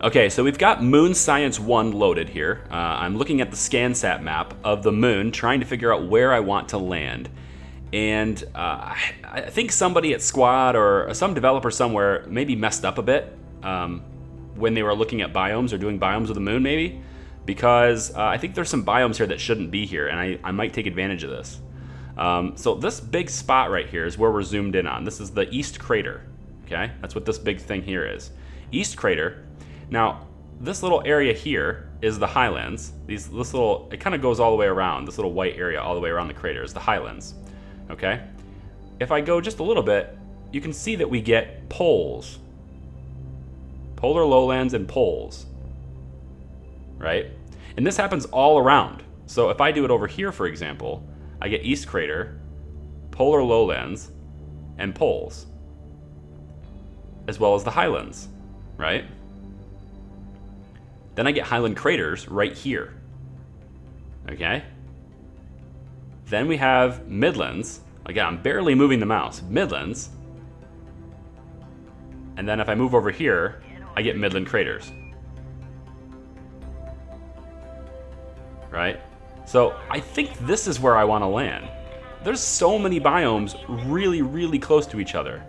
Okay, so we've got Moon Science 1 loaded here. I'm looking at the ScanSat map of the moon, trying to figure out where I want to land. And I think somebody at Squad or some developer somewhere maybe messed up a bit when they were looking at biomes or doing biomes of the moon, maybe. Because I think there's some biomes here that shouldn't be here, and I might take advantage of this. So this big spot right here is where we're zoomed in on. This is the East Crater, okay? That's what this big thing here is. East Crater. Now, this little area here is the highlands. This little, it kind of goes all the way around. This little white area all the way around the crater is the highlands, okay? If I go just a little bit, you can see that we get poles. Polar lowlands and poles, right? And this happens all around. So if I do it over here, for example, I get East Crater, polar lowlands, and poles, as well as the highlands, right? Then I get highland craters right here, okay? Then we have midlands. Again, I'm barely moving the mouse. Midlands. And then if I move over here, I get midland craters. Right? So I think this is where I want to land. There's so many biomes really, really close to each other.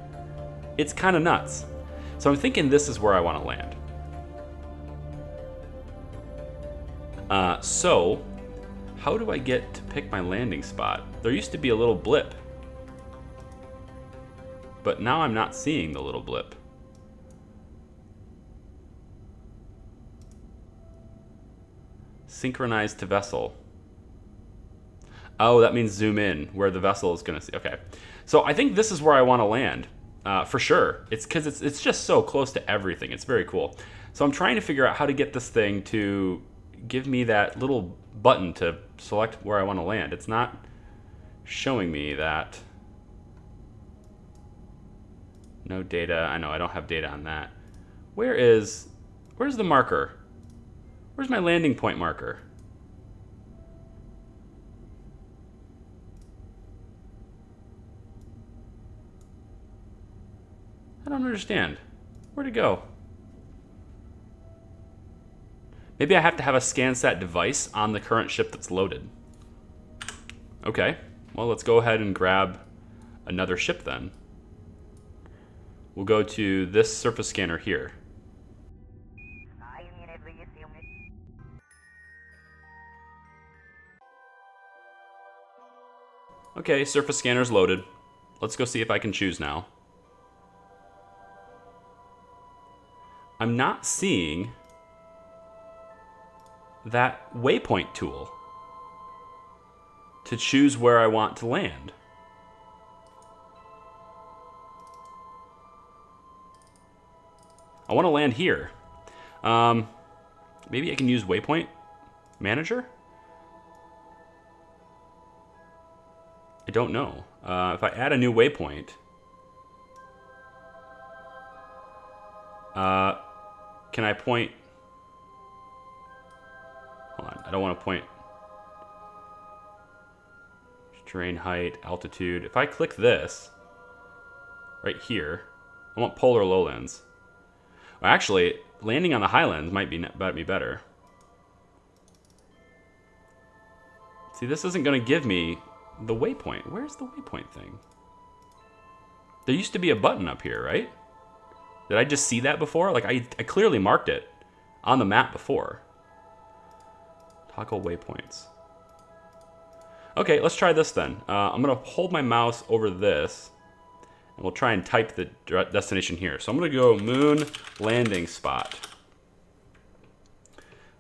It's kind of nuts. So I'm thinking this is where I want to land. So how do I get to pick my landing spot? There used to be a little blip, but now I'm not seeing the little blip. Synchronize to vessel. Oh, that means zoom in where the vessel is going to see. Okay, so I think this is where I want to land for sure. It's because it's just so close to everything. It's very cool. So I'm trying to figure out how to get this thing to give me that little button to select where I want to land. It's not showing me that. No data. I know I don't have data on that. Where's the marker? Where's my landing point marker? I don't understand. Where'd it go? Maybe I have to have a ScanSat device on the current ship that's loaded. Okay, well, let's go ahead and grab another ship then. We'll go to this surface scanner here. Okay, surface scanner's loaded. Let's go see if I can choose now. I'm not seeing that waypoint tool to choose where I want to land. I want to land here. Maybe I can use waypoint manager? I don't know. If I add a new waypoint, can I point? Hold on, I don't want to point. Terrain height, altitude. If I click this right here, I want polar lowlands. Well, actually, landing on the highlands might be better. See, this isn't going to give me the waypoint. Where's the waypoint thing? There used to be a button up here, right? Did I just see that before? Like, I clearly marked it on the map before. Toggle waypoints. Okay, let's try this then. I'm going to hold my mouse over this, and we'll try and type the destination here. So I'm going to go moon landing spot.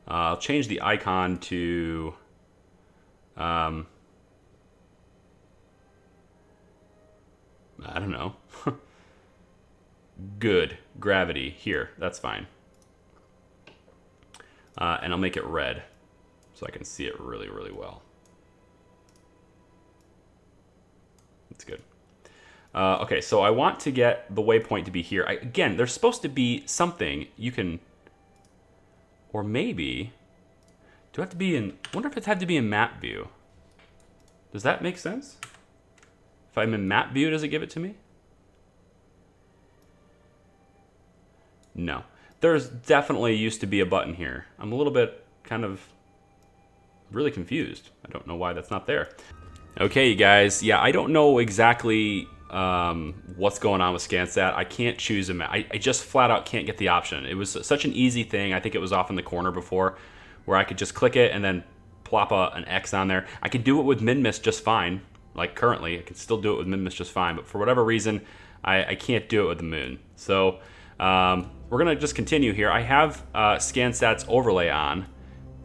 I'll change the icon to... I don't know. Good. Gravity. Here. That's fine. And I'll make it red so I can see it really, really well. That's good. Okay, so I want to get the waypoint to be here. Again, there's supposed to be something you can... Or maybe... Do I have to be in... I wonder if it had to be in map view. Does that make sense? If I'm in map view, does it give it to me? No. There's definitely used to be a button here. I'm a little bit kind of really confused. I don't know why that's not there. Okay, you guys. Yeah, I don't know exactly what's going on with ScanSat. I can't choose a map. I just flat out can't get the option. It was such an easy thing. I think it was off in the corner before where I could just click it and then plop an X on there. I could do it with MinMist just fine. Like currently, I can still do it with MinMist just fine. But for whatever reason, I can't do it with the moon. So we're going to just continue here. I have ScanSat's overlay on,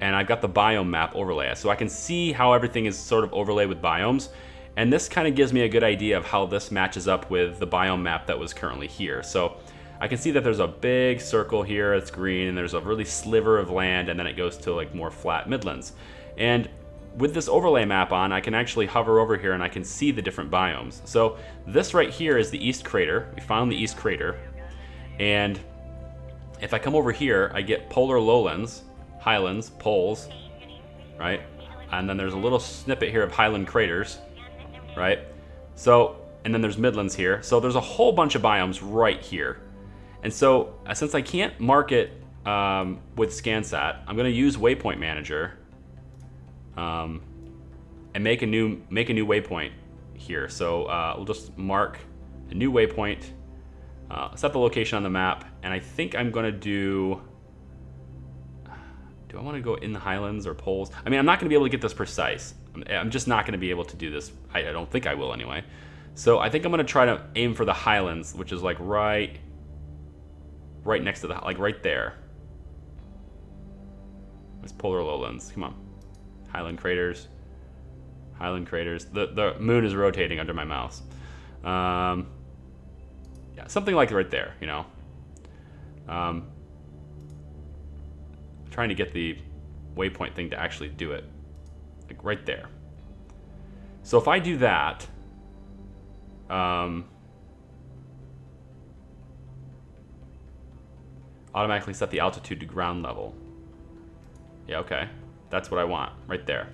and I've got the biome map overlay. So I can see how everything is sort of overlaid with biomes. And this kind of gives me a good idea of how this matches up with the biome map that was currently here. So I can see that there's a big circle here, it's green, and there's a really sliver of land, and then it goes to like more flat midlands. And with this overlay map on, I can actually hover over here and I can see the different biomes. So this right here is the East Crater. We found the East Crater. And if I come over here, I get polar lowlands, highlands, poles, right? And then there's a little snippet here of highland craters, right? So, and then there's midlands here. So there's a whole bunch of biomes right here. And so since I can't mark it with ScanSat, I'm gonna use Waypoint Manager and make a new waypoint here. So we'll just mark a new waypoint, set the location on the map, and I think I'm gonna do I want to go in the highlands or poles? I mean, I'm not gonna be able to get this precise. I'm just not gonna be able to do this. I don't think I will anyway. So I think I'm gonna try to aim for the highlands, which is like right next to like right there. It's polar lowlands. Come on. Highland craters. The moon is rotating under my mouse. Yeah, something like right there, you know. Trying to get the waypoint thing to actually do it. Like right there. So if I do that, automatically set the altitude to ground level. Yeah, okay. That's what I want, right there.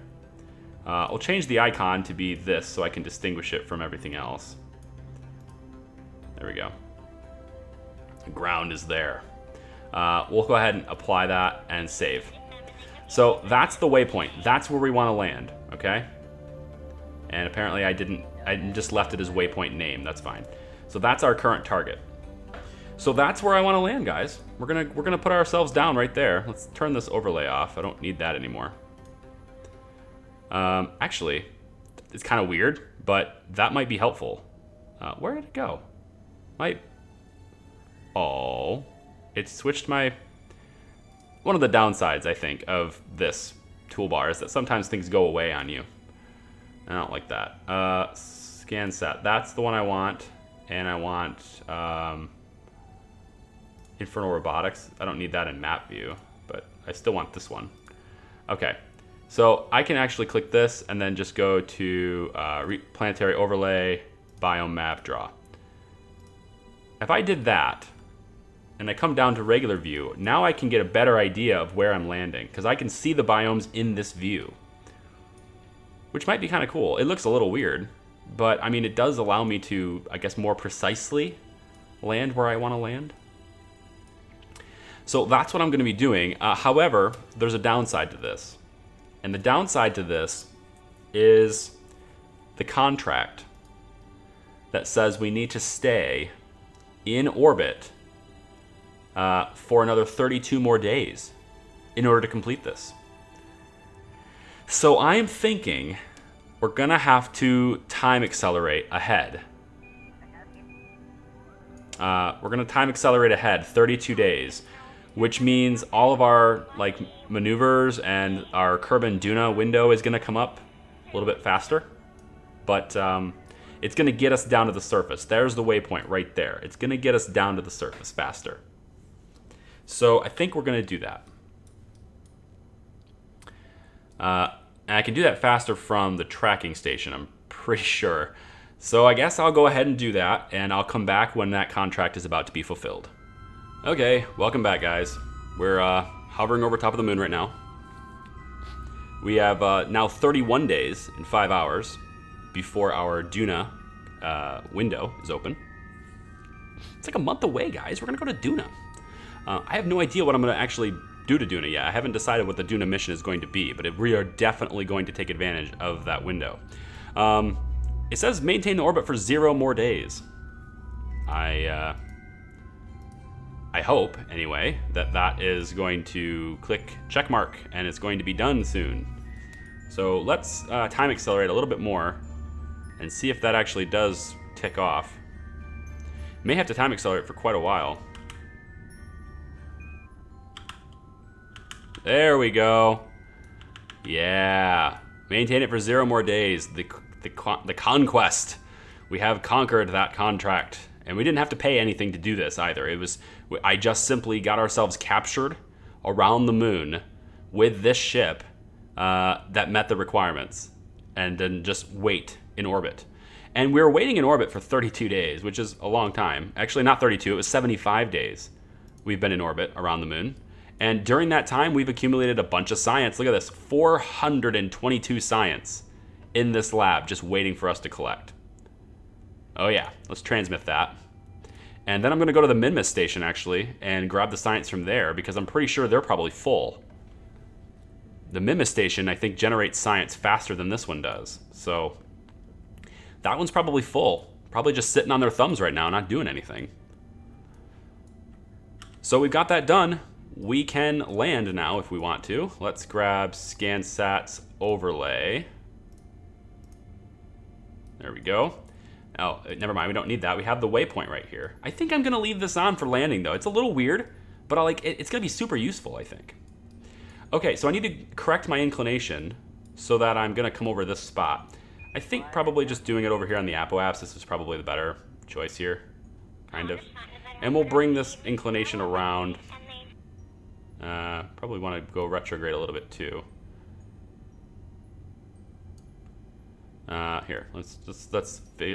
I'll change the icon to be this so I can distinguish it from everything else. There we go. The ground is there. We'll go ahead and apply that and save. So that's the waypoint. That's where we want to land, okay? And apparently I just left it as waypoint name. That's fine. So that's our current target. So that's where I want to land, guys. We're gonna put ourselves down right there. Let's turn this overlay off. I don't need that anymore. Actually, it's kind of weird, but that might be helpful. Where did it go? Oh, it switched my... One of the downsides, I think, of this toolbar is that sometimes things go away on you. I don't like that. ScanSat, that's the one I want. And I want Infernal Robotics. I don't need that in map view, but I still want this one. Okay, so I can actually click this and then just go to Planetary Overlay, Biome Map, Draw. If I did that, and I come down to regular view, now I can get a better idea of where I'm landing, because I can see the biomes in this view, which might be kind of cool. It looks a little weird, but I mean, it does allow me to, I guess, more precisely land where I want to land. So that's what I'm going to be doing. However, there's a downside to this. And the downside to this is the contract that says we need to stay in orbit for another 32 more days in order to complete this. So I'm thinking we're going to have to time accelerate ahead. We're going to time accelerate ahead 32 days. Which means all of our maneuvers and our Kerbin Duna window is going to come up a little bit faster. But it's going to get us down to the surface. There's the waypoint right there. It's going to get us down to the surface faster. So I think we're going to do that. And I can do that faster from the tracking station, I'm pretty sure. So I guess I'll go ahead and do that, and I'll come back when that contract is about to be fulfilled. Okay, welcome back, guys. We're hovering over top of the moon right now. We have now 31 days and 5 hours before our Duna window is open. It's like a month away, guys. We're gonna go to Duna. I have no idea what I'm going to actually do to Duna yet. I haven't decided what the Duna mission is going to be, but we are definitely going to take advantage of that window. It says maintain the orbit for 0 more days. I hope, anyway, that is going to click check mark, and it's going to be done soon. So let's time accelerate a little bit more and see if that actually does tick off. May have to time accelerate for quite a while. There we go. Yeah. Maintain it for 0 more days. The conquest. We have conquered that contract. And we didn't have to pay anything to do this either. I just simply got ourselves captured around the moon with this ship that met the requirements. And then just wait in orbit. And we were waiting in orbit for 32 days, which is a long time. Actually, not 32, it was 75 days we've been in orbit around the moon. And during that time, we've accumulated a bunch of science. Look at this, 422 science in this lab just waiting for us to collect. Oh yeah, let's transmit that. And then I'm going to go to the Minmus station, actually, and grab the science from there, because I'm pretty sure they're probably full. The Minmus station, I think, generates science faster than this one does. So that one's probably full. Probably just sitting on their thumbs right now, not doing anything. So we've got that done. We can land now if we want to. Let's grab ScanSat's overlay. There we go. Oh, never mind, we don't need that. We have the waypoint right here. I think I'm gonna leave this on for landing though. It's a little weird, but it's gonna be super useful, I think. Okay, so I need to correct my inclination so that I'm gonna come over this spot. I think probably just doing it over here on the apoapse is probably the better choice here, kind of. And we'll bring this inclination around. Probably want to go retrograde a little bit too. Here,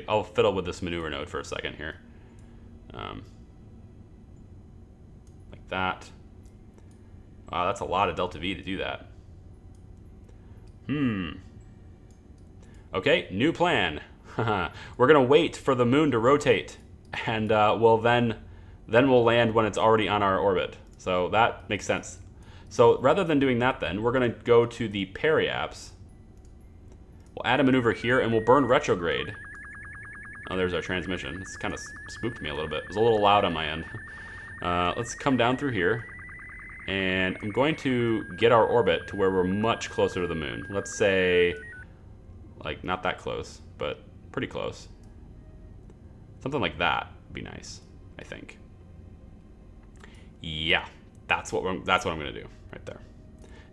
I'll fiddle with this maneuver node for a second here. Like that. Wow, that's a lot of delta V to do that. Okay, new plan. We're gonna wait for the moon to rotate, and we'll then we'll land when it's already on our orbit. So that makes sense. So rather than doing that then, we're gonna go to the periapse. We'll add a maneuver here and we'll burn retrograde. Oh, there's our transmission. This kind of spooked me a little bit. It was a little loud on my end. Let's come down through here. And I'm going to get our orbit to where we're much closer to the moon. Let's say, like, not that close, but pretty close. Something like that would be nice, I think. Yeah, that's what I'm gonna do right there.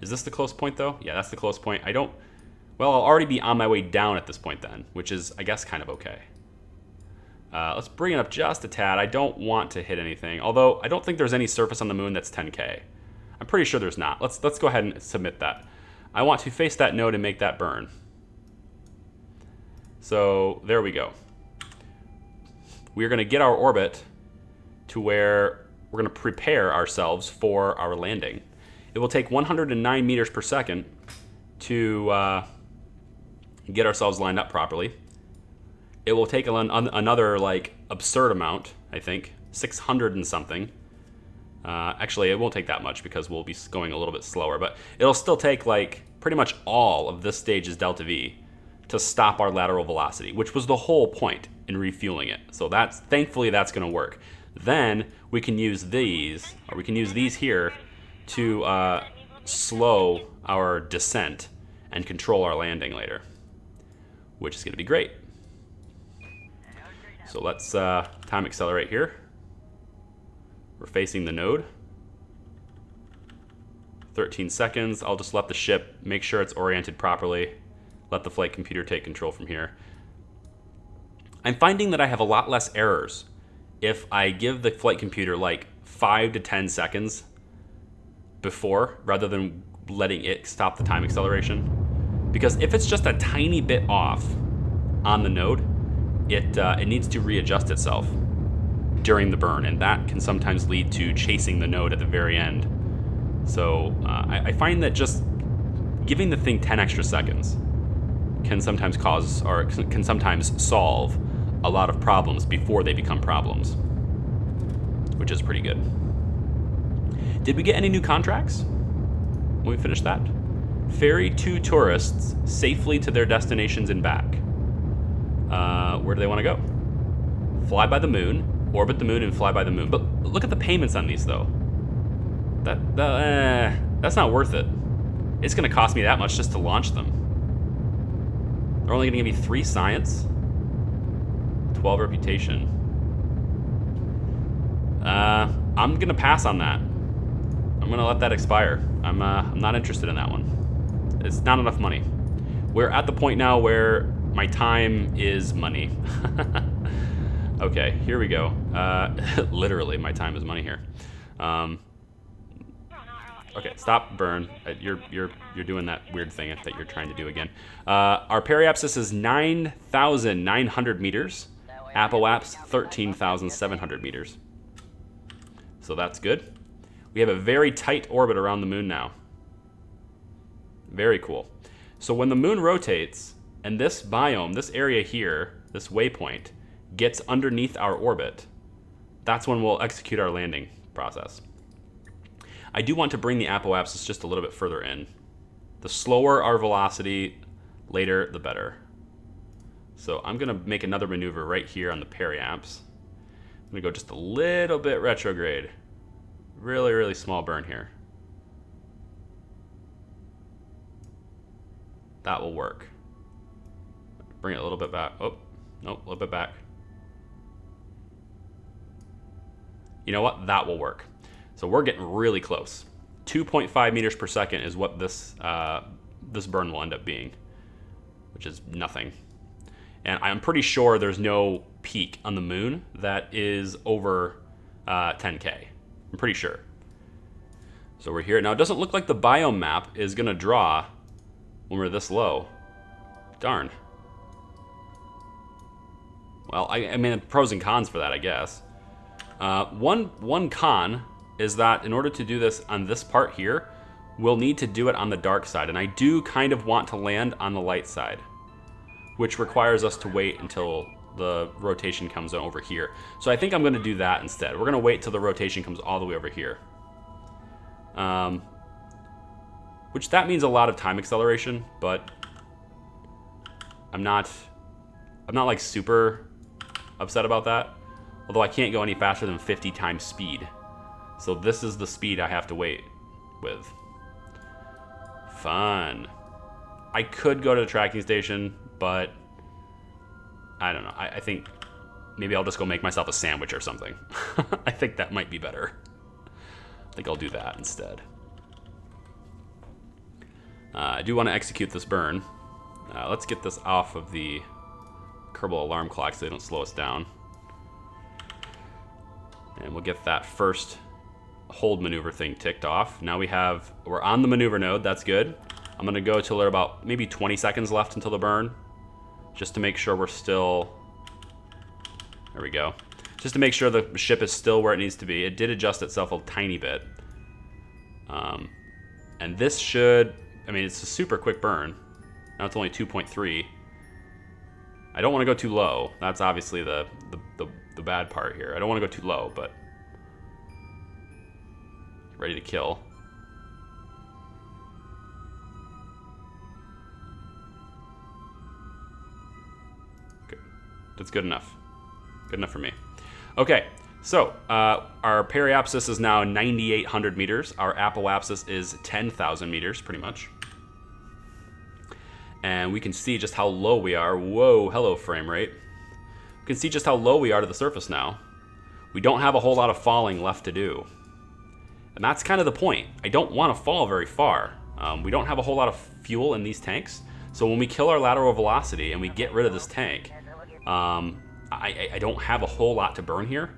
Is this the close point though? Yeah, that's the close point. Well, I'll already be on my way down at this point then, which is, I guess, kind of okay. Let's bring it up just a tad. I don't want to hit anything, although I don't think there's any surface on the moon that's 10K. I'm pretty sure there's not. Let's go ahead and submit that. I want to face that node and make that burn. So there we go. We're going to get our orbit to where we're going to prepare ourselves for our landing. It will take 109 meters per second to get ourselves lined up properly. It will take another like absurd amount, I think, 600 and something. Actually, it won't take that much because we'll be going a little bit slower, but it'll still take like pretty much all of this stage's delta V to stop our lateral velocity, which was the whole point in refueling it. So thankfully that's going to work. Then we can use these, or we can use these here to slow our descent and control our landing later, which is going to be great. So let's time accelerate here. We're facing the node. 13 seconds. I'll just let the ship make sure it's oriented properly. Let the flight computer take control from here. I'm finding that I have a lot less errors if I give the flight computer like 5 to 10 seconds before, rather than letting it stop the time acceleration. Because if it's just a tiny bit off on the node, it needs to readjust itself during the burn, and that can sometimes lead to chasing the node at the very end. So I find that just giving the thing 10 extra seconds can sometimes cause, or can sometimes solve a lot of problems before they become problems, which is pretty good. Did we get any new contracts when we finished that? Ferry 2 tourists safely to their destinations and back. Where do they want to go? Fly by the moon, orbit the moon, and fly by the moon. But look at the payments on these, though. That's not worth it. It's going to cost me that much just to launch them. They're only going to give me 3 science, 12 reputation. I'm going to pass on that. I'm going to let that expire. I'm not interested in that one. It's not enough money. We're at the point now where my time is money. Okay, here we go. Literally, my time is money here. Okay, stop, burn. You're doing that weird thing that you're trying to do again. Our periapsis is 9,900 meters. Apoapsis 13,700 meters. So that's good. We have a very tight orbit around the moon now. Very cool. So when the moon rotates and this biome, this area here, this waypoint, gets underneath our orbit, that's when we'll execute our landing process. I do want to bring the apoapsis just a little bit further in. The slower our velocity, later the better. So I'm going to make another maneuver right here on the periaps. I'm going to go just a little bit retrograde. Really, really small burn here. That will work. Bring it a little bit back. Oh, no, a little bit back. You know what? That will work. So we're getting really close. 2.5 meters per second is what this this burn will end up being, which is nothing. And I'm pretty sure there's no peak on the moon that is over 10K. I'm pretty sure. So we're here. Now it doesn't look like the biome map is going to draw when we're this low. Darn. Well, I mean, pros and cons for that, I guess. One con is that in order to do this on this part here, we'll need to do it on the dark side. And I do kind of want to land on the light side, which requires us to wait until the rotation comes over here. So I think I'm going to do that instead. We're going to wait till the rotation comes all the way over here. Which that means a lot of time acceleration, but I'm not like super upset about that. Although I can't go any faster than 50 times speed. So this is the speed I have to wait with. Fun. I could go to the tracking station, but I don't know. I think maybe I'll just go make myself a sandwich or something. I think that might be better. I think I'll do that instead. I do want to execute this burn. Let's get this off of the Kerbal alarm clock so they don't slow us down. And we'll get that first hold maneuver thing ticked off. Now we're on the maneuver node. That's good. I'm going to go till there are about maybe 20 seconds left until the burn, just to make sure we're still, there we go. Just to make sure the ship is still where it needs to be. It did adjust itself a tiny bit. And this should, I mean, it's a super quick burn. Now it's only 2.3. I don't want to go too low. That's obviously the bad part here. I don't want to go too low, but ready to kill. Good. That's good enough. Good enough for me. Okay, so our periapsis is now 9,800 meters. Our apoapsis is 10,000 meters, pretty much. And we can see just how low we are. Whoa, hello frame rate. We can see just how low we are to the surface now. We don't have a whole lot of falling left to do. And that's kind of the point. I don't want to fall very far. We don't have a whole lot of fuel in these tanks. So when we kill our lateral velocity and we get rid of this tank, I don't have a whole lot to burn here.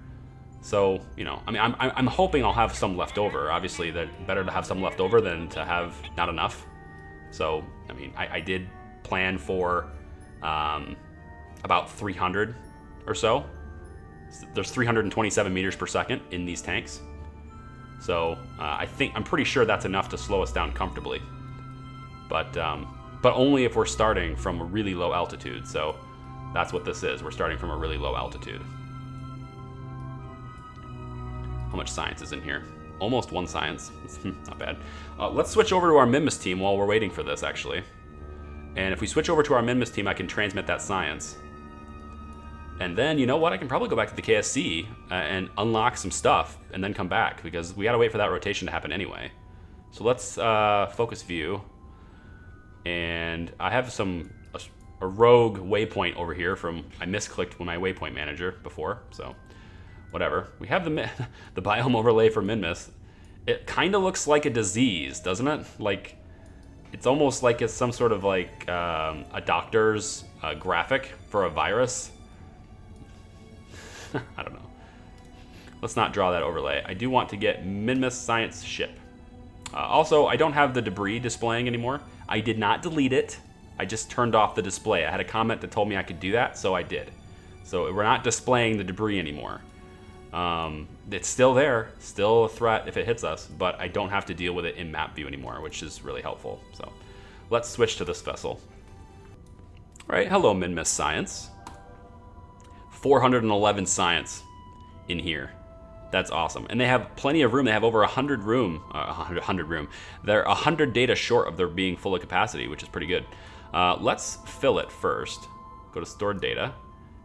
So, you know, I mean, I'm hoping I'll have some left over. Obviously, better to have some left over than to have not enough. So, I mean, I did plan for about 300 or so. There's 327 meters per second in these tanks. So I'm pretty sure that's enough to slow us down comfortably. But only if we're starting from a really low altitude. So that's what this is. We're starting from a really low altitude. How much science is in here? Almost 1 science. Not bad. Let's switch over to our Minmus team while we're waiting for this, actually. And if we switch over to our Minmus team, I can transmit that science. And then, you know what? I can probably go back to the KSC and unlock some stuff and then come back, because we got to wait for that rotation to happen anyway. So let's focus view. And I have a rogue waypoint over here from, I misclicked with my waypoint manager before, so whatever. We have the biome overlay for Minmus. It kind of looks like a disease, doesn't it? Like, it's almost like it's some sort of like a doctor's graphic for a virus. I don't know. Let's not draw that overlay. I do want to get Minmus Science Ship. Also, I don't have the debris displaying anymore. I did not delete it. I just turned off the display. I had a comment that told me I could do that, so I did. So we're not displaying the debris anymore. It's still there, still a threat if it hits us, but I don't have to deal with it in map view anymore, which is really helpful. So let's switch to this vessel. All right, hello Minmus Science. 411 science in here. That's awesome. And they have plenty of room. They have over 100 room. They're 100 data short of their being full of capacity, which is pretty good. Let's fill it first. Go to stored data.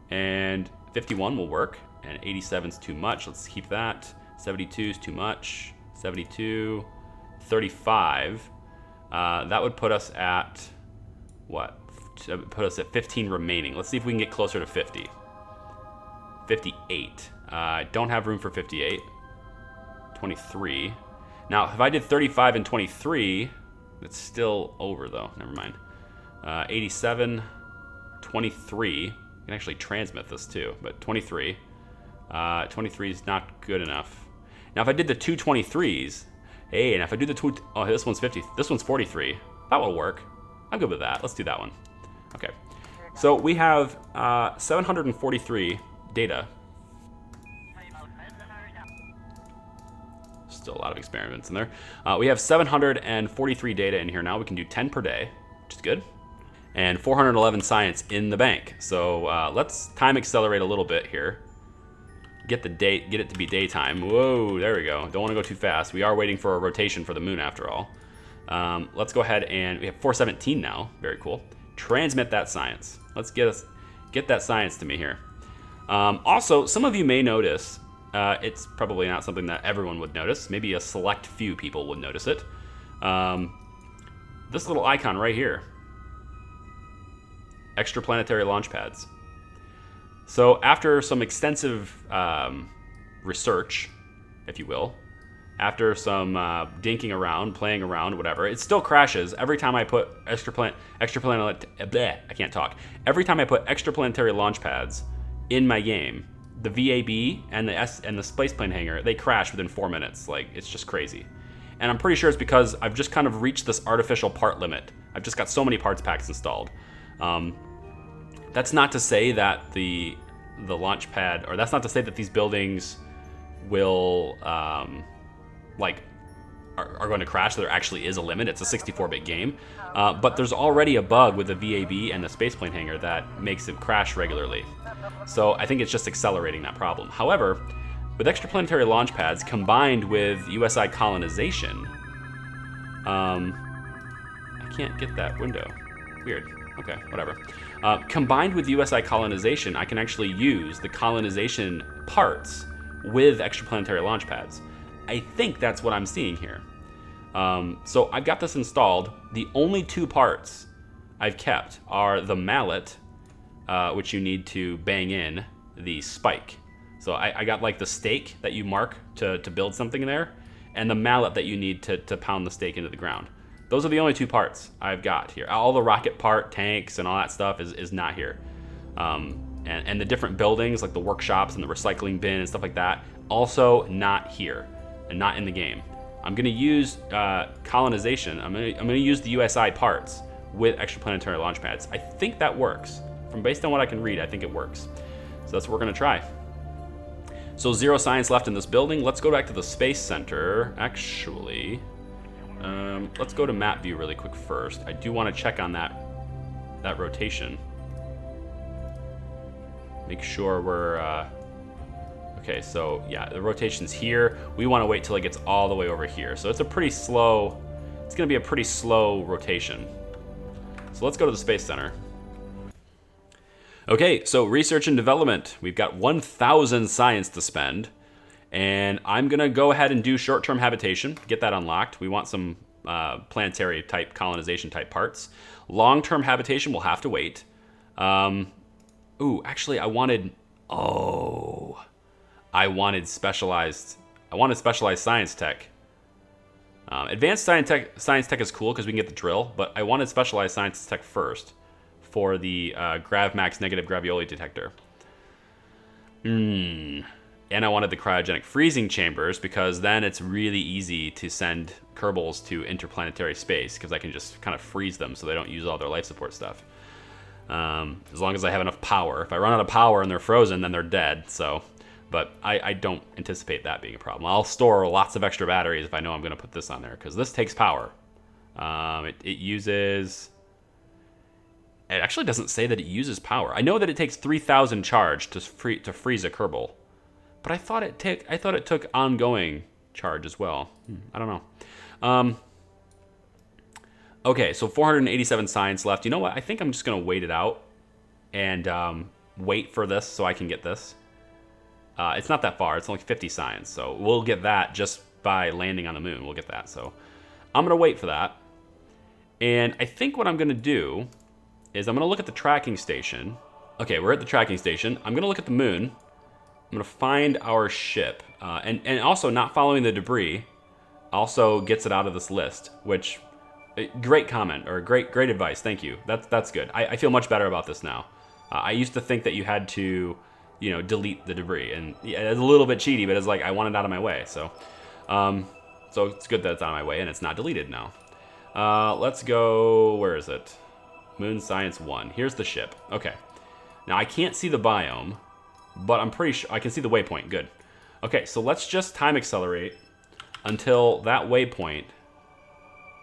And 51 will work. And 87 is too much. Let's keep that. 72 is too much. 72. 35. That would put us at, what? Put us at 15 remaining. Let's see if we can get closer to 50. 58. Don't have room for 58. 23. Now, if I did 35 and 23, that's still over though. Never mind. 87, 23. I can actually transmit this too, but 23. 23 is not good enough. Now, if I did the two 23s, hey, and if I do the two, oh, this one's 50. This one's 43. That will work. I'm good with that. Let's do that one. Okay. So we have 743 data. Still a lot of experiments in there. We have 743 data in here now. We can do 10 per day, which is good. And 411 science in the bank. So let's time accelerate a little bit here. Get it to be daytime. Whoa, there we go. Don't want to go too fast. We are waiting for a rotation for the moon after all. Let's go ahead and we have 417 now. Very cool. Transmit that science. Let's get that science to me here. Also, some of you may notice, it's probably not something that everyone would notice. Maybe a select few people would notice it. This little icon right here. Extraplanetary launch pads. So after some extensive research, if you will, after some dinking around, playing around, whatever, it still crashes every time I put extraplanetary launch pads in my game. The VAB and the space plane hangar, they crash within 4 minutes. Like, it's just crazy. And I'm pretty sure it's because I've just kind of reached this artificial part limit. I've just got so many parts packs installed. That's not to say that the launch pad, or that's not to say that these buildings will are going to crash. There actually is a limit. It's a 64-bit game, but there's already a bug with the VAB and the spaceplane hangar that makes it crash regularly. So I think it's just accelerating that problem. However, with extraplanetary launch pads combined with USI colonization, I can't get that window. Weird. Okay, whatever. Combined with USI colonization, I can actually use the colonization parts with extraplanetary launch pads. I think that's what I'm seeing here. So I've got this installed. The only two parts I've kept are the mallet, which you need to bang in the spike. So I got like the stake that you mark to build something in there, and the mallet that you need to pound the stake into the ground. Those are the only two parts I've got here. All the rocket part, tanks, and all that stuff is not here. And the different buildings, like the workshops and the recycling bin and stuff like that, also not here and not in the game. I'm going to use colonization. I'm going to use the USI parts with extraplanetary launch pads. I think that works. Based on what I can read, I think it works. So that's what we're going to try. So 0 science left in this building. Let's go back to the Space Center. Actually, let's go to map view really quick first. I do want to check on that rotation. Make sure we're... Okay, so yeah, the rotation's here. We want to wait till it gets all the way over here. So it's a pretty slow, it's going to be a pretty slow rotation. So let's go to the Space Center. Okay, so research and development. We've got 1,000 science to spend. And I'm going to go ahead and do short-term habitation, get that unlocked. We want some planetary type, colonization type parts. Long-term habitation will have to wait. Ooh, actually I wanted specialized science tech. Advanced science tech is cool because we can get the drill, but I wanted specialized science tech first for the GravMax negative gravioli detector. And I wanted the cryogenic freezing chambers because then it's really easy to send Kerbals to interplanetary space because I can just kind of freeze them so they don't use all their life support stuff. As long as I have enough power. If I run out of power and they're frozen, then they're dead. So, but I don't anticipate that being a problem. I'll store lots of extra batteries if I know I'm going to put this on there because this takes power. It uses... It actually doesn't say that it uses power. I know that it takes 3,000 charge to freeze a Kerbal. But I thought it took ongoing charge as well. I don't know. Okay, so 487 science left. You know what? I think I'm just going to wait it out and wait for this so I can get this. It's not that far. It's only 50 science. So we'll get that just by landing on the moon. We'll get that. So I'm going to wait for that. And I think what I'm going to do is I'm going to look at the tracking station. Okay, we're at the tracking station. I'm going to look at the moon. I'm going to find our ship. And also not following the debris also gets it out of this list, which... Great comment, or great advice. Thank you. That's good. I feel much better about this now. I used to think that you had to, delete the debris, and yeah, it's a little bit cheaty, but it's like I want it out of my way. So it's good that it's out of my way and it's not deleted now. Let's go. Where is it? Moon Science 1. Here's the ship. Okay. Now I can't see the biome, but I'm pretty sure I can see the waypoint. Good. Okay, so let's just time accelerate until that waypoint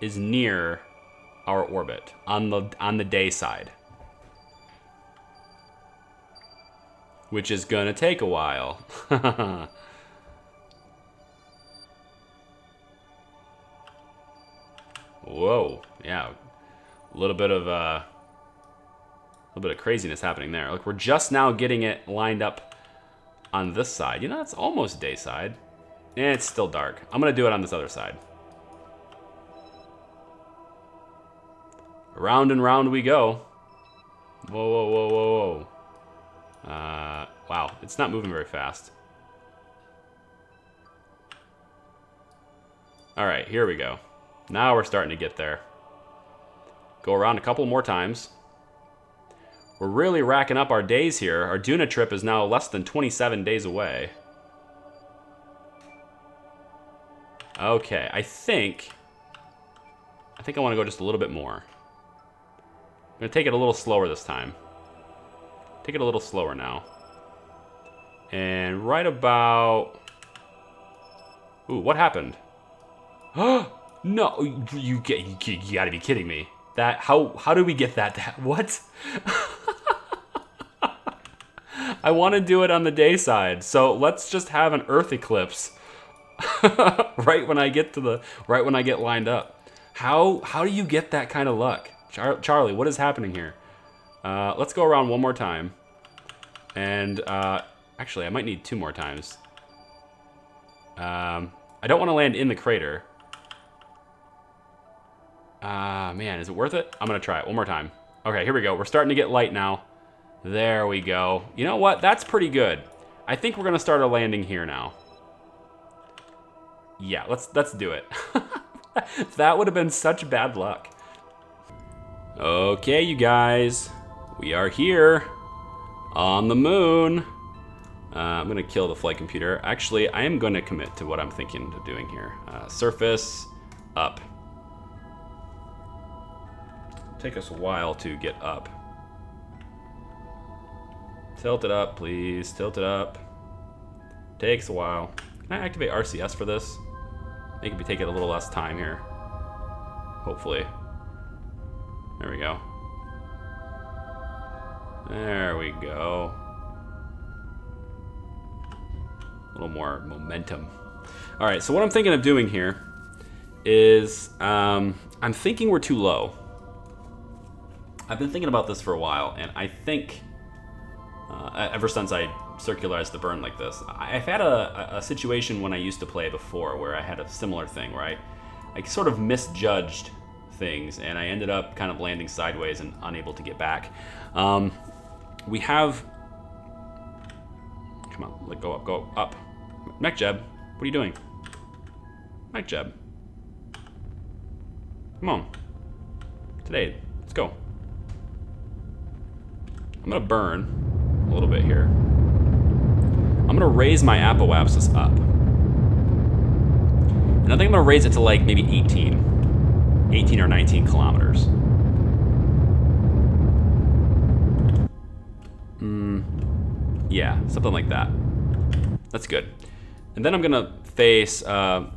is near our orbit on the day side, which is gonna take a while. Whoa, yeah, a little bit of craziness happening there. Look, we're just now getting it lined up on this side. It's almost day side. It's still dark. I'm gonna do it on this other side. Round and round we go. Whoa, whoa, whoa, whoa, whoa. Wow, it's not moving very fast. All right, here we go. Now we're starting to get there. Go around a couple more times. We're really racking up our days here. Our Duna trip is now less than 27 days away. Okay, I think I want to go just a little bit more. I'm going to take it a little slower this time. Take it a little slower now. And right about... Ooh, what happened? No, you gotta be kidding me. That, how do we get that? What? I want to do it on the day side. So let's just have an Earth eclipse. right when I get lined up. How do you get that kind of luck? Charlie, what is happening here? Let's go around one more time. And, actually, I might need 2 more times. I don't want to land in the crater. Man, is it worth it? I'm going to try it one more time. Okay, here we go. We're starting to get light now. There we go. You know what? That's pretty good. I think we're going to start a landing here now. Yeah, let's do it. That would have been such bad luck. Okay, you guys, we are here on the moon. I'm gonna kill the flight computer. Actually, I am gonna commit to what I'm thinking of doing here. Surface up. Take us a while to get up. Tilt it up, please. Tilt it up. Takes a while. Can I activate RCS for this? Make it be taking a little less time here. Hopefully. There we go. There we go. little more momentum. All right, so what I'm thinking of doing here is I'm thinking we're too low. I've been thinking about this for a while, and I think ever since I circularized the burn like this, I've had a situation when I used to play before where I had a similar thing where I sort of misjudged things, and I ended up kind of landing sideways and unable to get back. We have... Come on, go up. Mech Jeb, what are you doing? Mech Jeb. Come on. Today, let's go. I'm gonna burn a little bit here. I'm gonna raise my apoapsis up. And I think I'm gonna raise it to like maybe 18 or 19 kilometers. Yeah, something like that. That's good. And then I'm gonna face for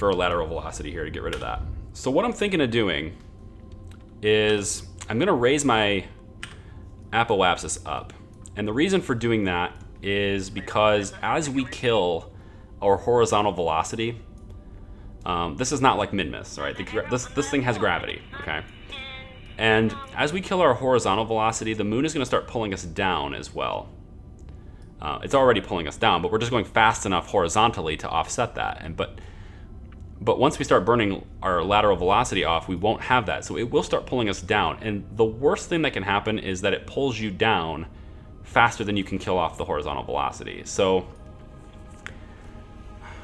a lateral velocity here to get rid of that. So what I'm thinking of doing is I'm gonna raise my apoapsis up. And the reason for doing that is because as we kill our horizontal velocity, this is not like Minmus, right? This thing has gravity, okay? And as we kill our horizontal velocity, the moon is gonna start pulling us down as well. It's already pulling us down, but we're just going fast enough horizontally to offset that. But once we start burning our lateral velocity off, we won't have that. So it will start pulling us down. And the worst thing that can happen is that it pulls you down faster than you can kill off the horizontal velocity. So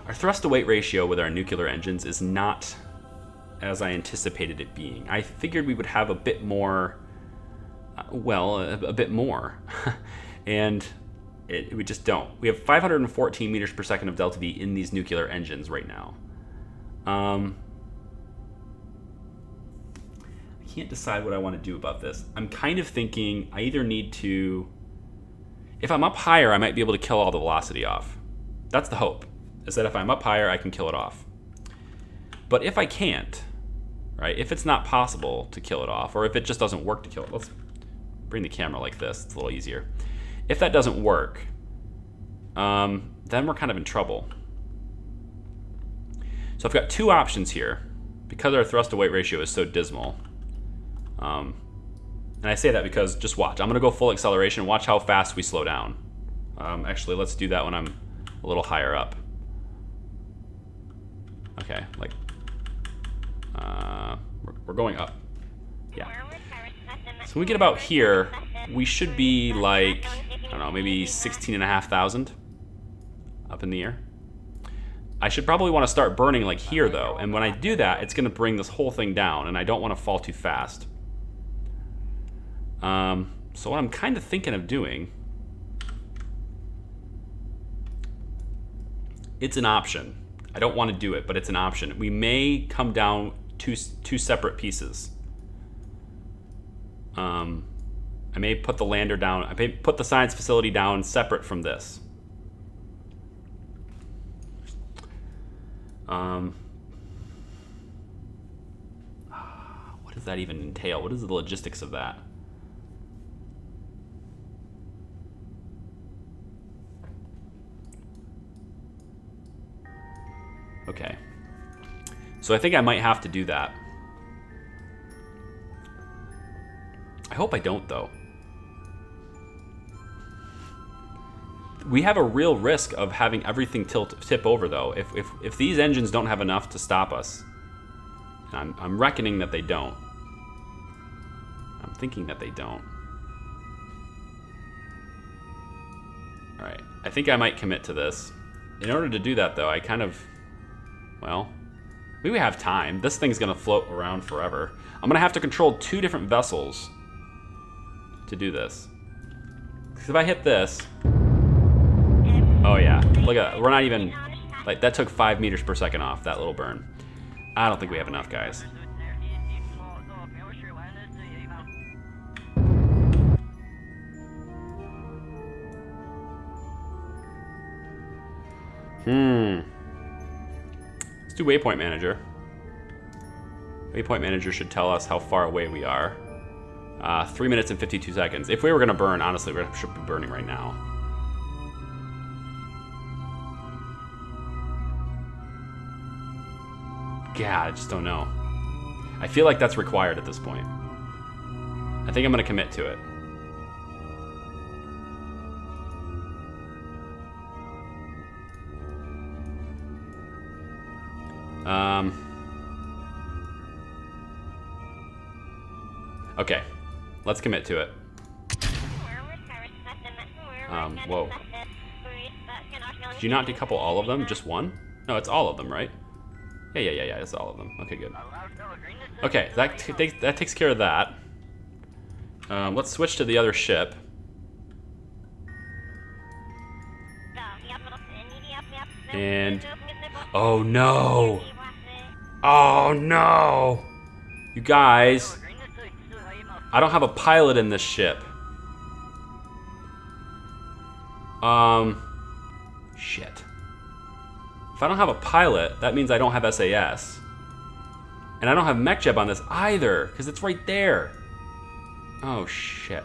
our thrust to weight ratio with our nuclear engines is not as I anticipated it being. I figured we would have a bit more, a bit more. And we just don't. We have 514 meters per second of delta V in these nuclear engines right now. I can't decide what I want to do about this. I'm kind of thinking I either need to... If I'm up higher, I might be able to kill all the velocity off. That's the hope, is that if I'm up higher, I can kill it off. But if I can't, right, if it's not possible to kill it off, or if it just doesn't work to kill it, let's bring the camera like this, it's a little easier. If that doesn't work, then we're kind of in trouble. So I've got two options here because our thrust to weight ratio is so dismal. And I say that because, just watch, I'm gonna go full acceleration and watch how fast we slow down. Actually, let's do that when I'm a little higher up. Okay, like, we're going up. Yeah. So when we get about here, we should be like, I don't know, maybe 16,500 up in the air. I should probably want to start burning like here though, and when I do that, it's going to bring this whole thing down, and I don't want to fall too fast. So what I'm kind of thinking of doing, it's an option. I don't want to do it, but it's an option. We may come down two separate pieces. I may put the lander down, I may put the science facility down separate from this. What does that even entail? What is the logistics of that? Okay. So I think I might have to do that. I hope I don't, though. We have a real risk of having everything tip over, though. If these engines don't have enough to stop us, and I'm reckoning that they don't. I'm thinking that they don't. All right, I think I might commit to this. In order to do that, though, I kind of, well, we have time. This thing's gonna float around forever. I'm gonna have to control two different vessels to do this. Because if I hit this, oh yeah, look at that. We're not even, like, that took 5 meters per second off, that little burn. I don't think we have enough, guys. Let's do Waypoint Manager. Waypoint Manager should tell us how far away we are. 3 minutes and 52 seconds. If we were gonna burn, honestly, we should be burning right now. God, I just don't know. I feel like that's required at this point. I think I'm gonna commit to it. Okay, let's commit to it. Whoa. Did you not decouple all of them? Just one? No, it's all of them, right? Yeah, it's all of them. Okay, good. Okay, that takes care of that. Let's switch to the other ship. And... oh no! Oh no! You guys, I don't have a pilot in this ship. Shit. If I don't have a pilot, that means I don't have SAS. And I don't have MechJeb on this either, because it's right there. Oh shit.